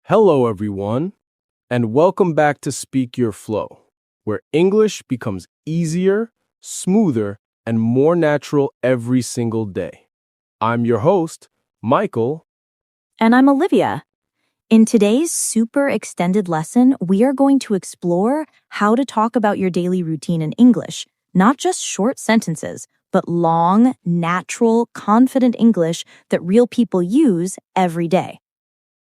Hello, everyone, and welcome back to Speak Your Flow, where English becomes easier, smoother, and more natural every single day. I'm your host, Michael. And I'm Olivia. In today's super extended lesson, we are going to explore how to talk about your daily routine in English, not just short sentences, but long, natural, confident English that real people use every day.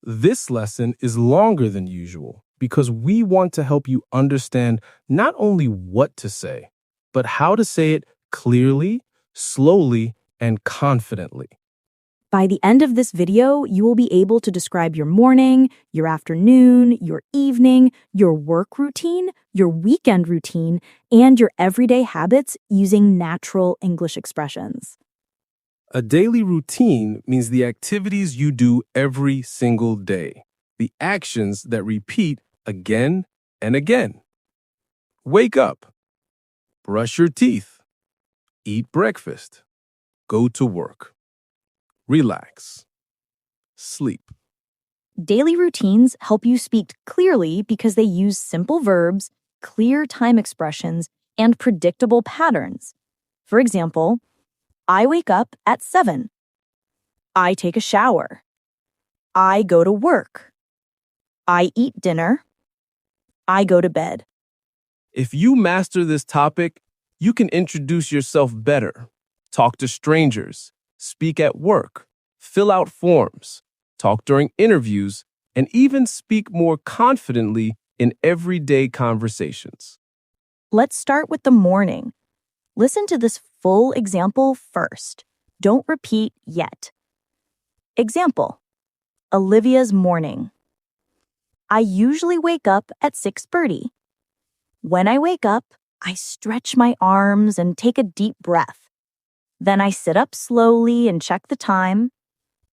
This lesson is longer than usual because we want to help you understand not only what to say, but how to say it clearly, slowly, and confidently. By the end of this video, you will be able to describe your morning, your afternoon, your evening, your work routine, your weekend routine, and your everyday habits using natural English expressions. A daily routine means the activities you do every single day, the actions that repeat again and again. Wake up, brush your teeth, eat breakfast, go to work, relax, sleep. Daily routines help you speak clearly because they use simple verbs, clear time expressions, and predictable patterns. For example, I wake up at 7. I take a shower. I go to work. I eat dinner. I go to bed. If you master this topic, you can introduce yourself better, talk to strangers, speak at work, fill out forms, talk during interviews, and even speak more confidently in everyday conversations. Let's start with the morning. Listen to this full example first. Don't repeat yet. Example: Olivia's morning. I usually wake up at 6:30. When I wake up, I stretch my arms and take a deep breath. Then I sit up slowly and check the time.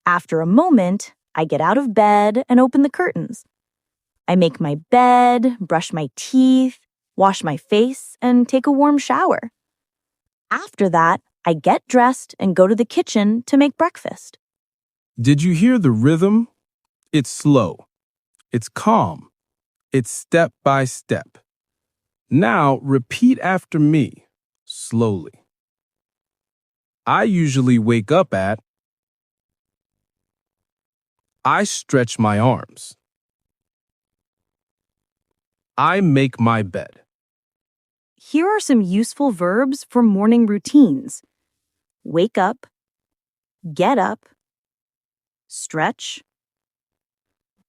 After a moment, I get out of bed and open the curtains. I make my bed, brush my teeth, wash my face, and take a warm shower. After that, I get dressed and go to the kitchen to make breakfast. Did you hear the rhythm? It's slow. It's calm. It's step by step. Now repeat after me, slowly. I usually wake up at. I stretch my arms. I make my bed. Here are some useful verbs for morning routines: wake up, get up, stretch,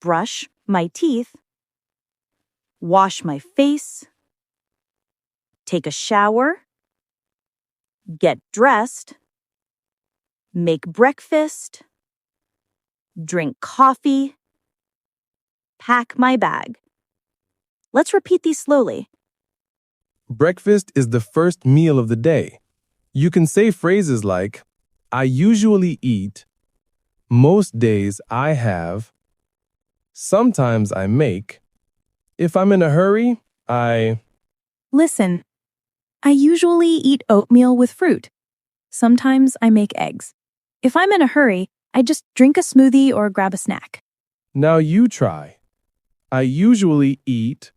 brush my teeth, wash my face, take a shower, get dressed, make breakfast, drink coffee, pack my bag. Let's repeat these slowly. Breakfast is the first meal of the day. You can say phrases like, I usually eat, most days I have, sometimes I make, if I'm in a hurry, I. Listen, I usually eat oatmeal with fruit. Sometimes I make eggs. If I'm in a hurry, I just drink a smoothie or grab a snack. Now you try. I usually eat,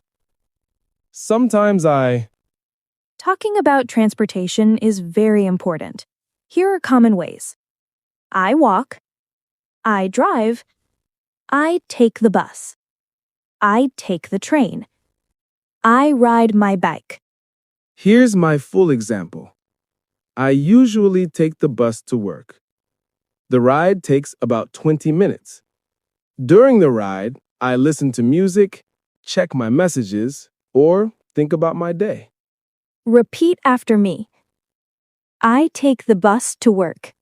sometimes I. Talking about transportation is very important. Here are common ways. I walk. I drive. I take the bus. I take the train. I ride my bike. Here's my full example. I usually take the bus to work. The ride takes about 20 minutes. During the ride, I listen to music, check my messages, or think about my day. Repeat after me. I take the bus to work.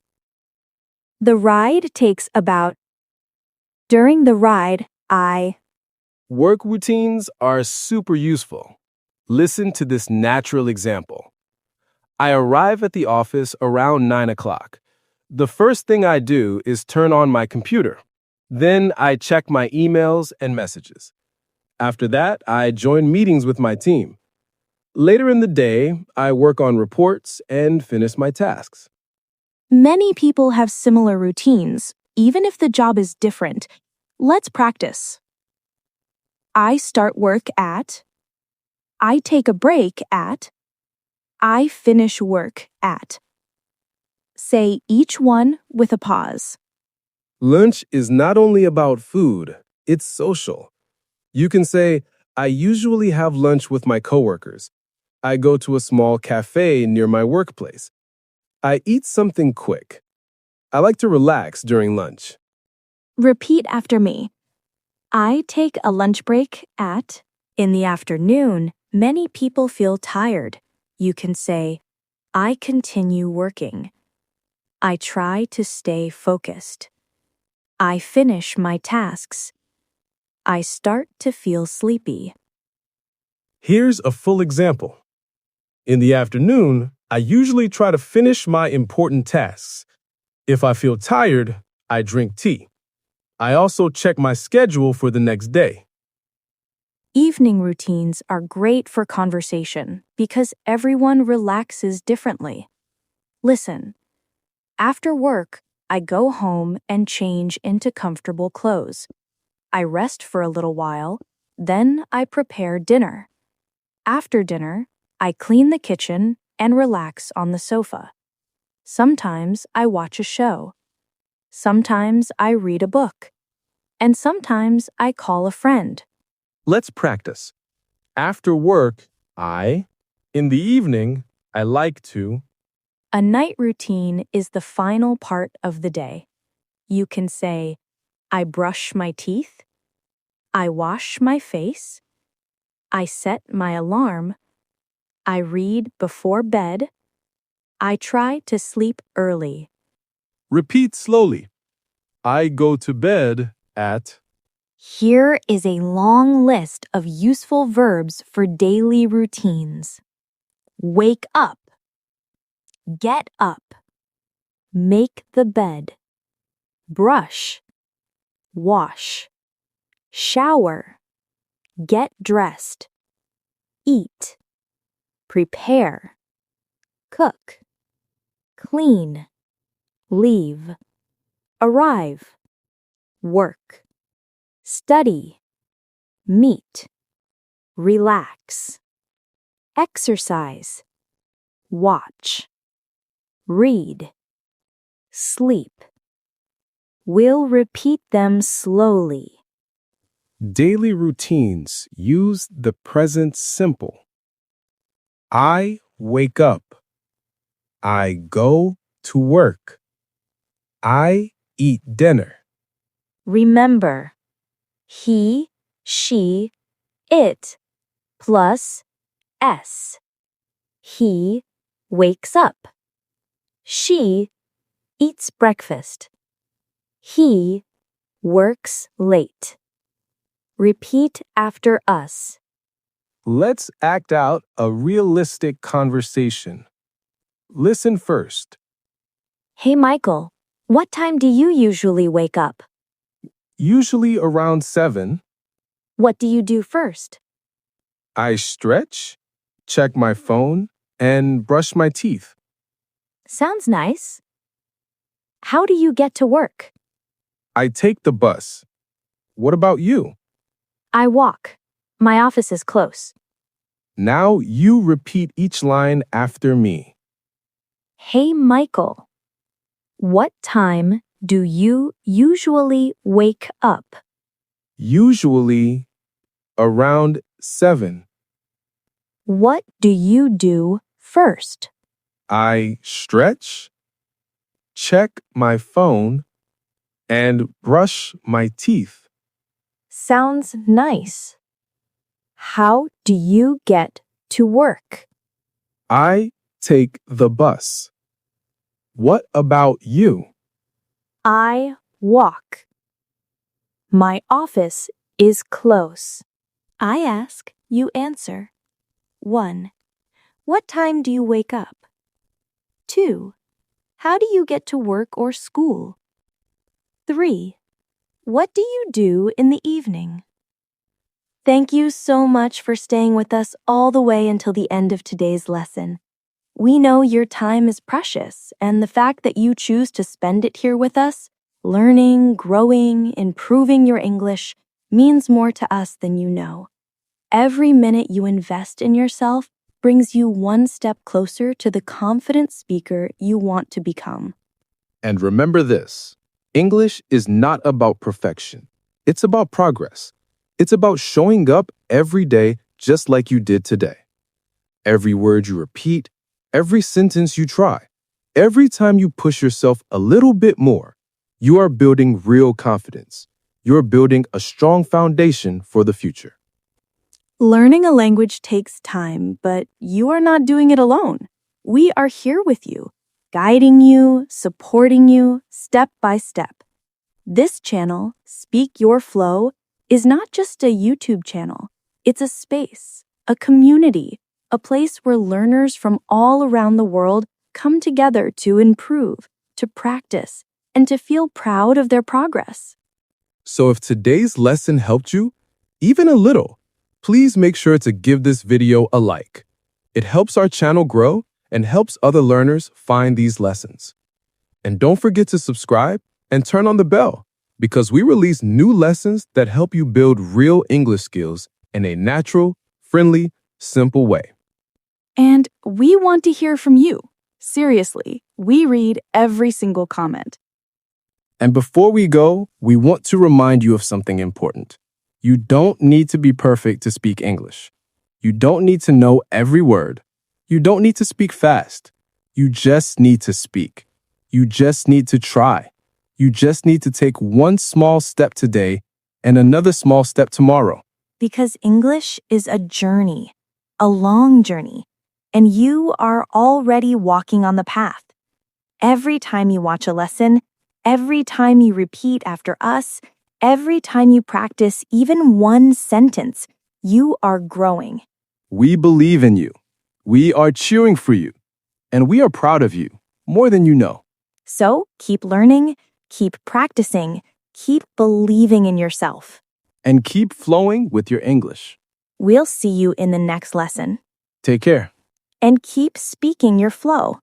The ride takes about. During the ride, I. Work routines are super useful. Listen to this natural example. I arrive at the office around 9 o'clock. The first thing I do is turn on my computer. Then I check my emails and messages. After that, I join meetings with my team. Later in the day, I work on reports and finish my tasks. Many people have similar routines, even if the job is different. Let's practice. I start work at. I take a break at. I finish work at. Say each one with a pause. Lunch is not only about food, it's social. You can say, I usually have lunch with my coworkers. I go to a small cafe near my workplace. I eat something quick. I like to relax during lunch. Repeat after me. I take a lunch break at. In the afternoon, many people feel tired. You can say, I continue working. I try to stay focused. I finish my tasks. I start to feel sleepy. Here's a full example. In the afternoon, I usually try to finish my important tasks. If I feel tired, I drink tea. I also check my schedule for the next day. Evening routines are great for conversation because everyone relaxes differently. Listen, after work, I go home and change into comfortable clothes. I rest for a little while, then I prepare dinner. After dinner, I clean the kitchen and relax on the sofa. Sometimes I watch a show. Sometimes I read a book. And sometimes I call a friend. Let's practice. After work, in the evening, I like to. A night routine is the final part of the day. You can say, I brush my teeth. I wash my face. I set my alarm. I read before bed. I try to sleep early. Repeat slowly. I go to bed at. Here is a long list of useful verbs for daily routines. Wake up. Get up. Make the bed. Brush. Wash. Shower. Get dressed. Eat. Prepare. Cook. Clean. Leave. Arrive. Work. Study. Meet. Relax. Exercise. Watch. Read. Sleep. We'll repeat them slowly. Daily routines use the present simple. I wake up. I go to work. I eat dinner. Remember, he, she, it plus S. He wakes up. She eats breakfast. He works late. Repeat after us. Let's act out a realistic conversation. Listen first. Hey, Michael, what time do you usually wake up? Usually around 7, What do you do first? I stretch, check my phone, and brush my teeth. Sounds nice. How do you get to work? I take the bus. What about you? I walk. My office is close. Now you repeat each line after me. Hey, Michael, what time do you usually wake up? Usually around 7. What do you do first? I stretch, check my phone, and brush my teeth. Sounds nice. How do you get to work? I take the bus. What about you? I walk. My office is close. I ask, you answer. 1. What time do you wake up? 2. How do you get to work or school? 3. What do you do in the evening? Thank you so much for staying with us all the way until the end of today's lesson. We know your time is precious, and the fact that you choose to spend it here with us, learning, growing, improving your English, means more to us than you know. Every minute you invest in yourself brings you one step closer to the confident speaker you want to become. And remember this, English is not about perfection. It's about progress. It's about showing up every day just like you did today. Every word you repeat, every sentence you try, every time you push yourself a little bit more, you are building real confidence. You're building a strong foundation for the future. Learning a language takes time, but you are not doing it alone. We are here with you, guiding you, supporting you, step by step. This channel, Speak Your Flow, is not just a YouTube channel. It's a space, a community, a place where learners from all around the world come together to improve, to practice, and to feel proud of their progress. So if today's lesson helped you, even a little, please make sure to give this video a like. It helps our channel grow and helps other learners find these lessons. And don't forget to subscribe and turn on the bell because we release new lessons that help you build real English skills in a natural, friendly, simple way. And we want to hear from you. Seriously, we read every single comment. And before we go, we want to remind you of something important. You don't need to be perfect to speak English. You don't need to know every word. You don't need to speak fast. You just need to speak. You just need to try. You just need to take one small step today and another small step tomorrow. Because English is a journey, a long journey, and you are already walking on the path. Every time you watch a lesson, every time you repeat after us, every time you practice even one sentence, you are growing. We believe in you. We are cheering for you. And we are proud of you, more than you know. So keep learning, keep practicing, keep believing in yourself. And keep flowing with your English. We'll see you in the next lesson. Take care. And keep speaking your flow.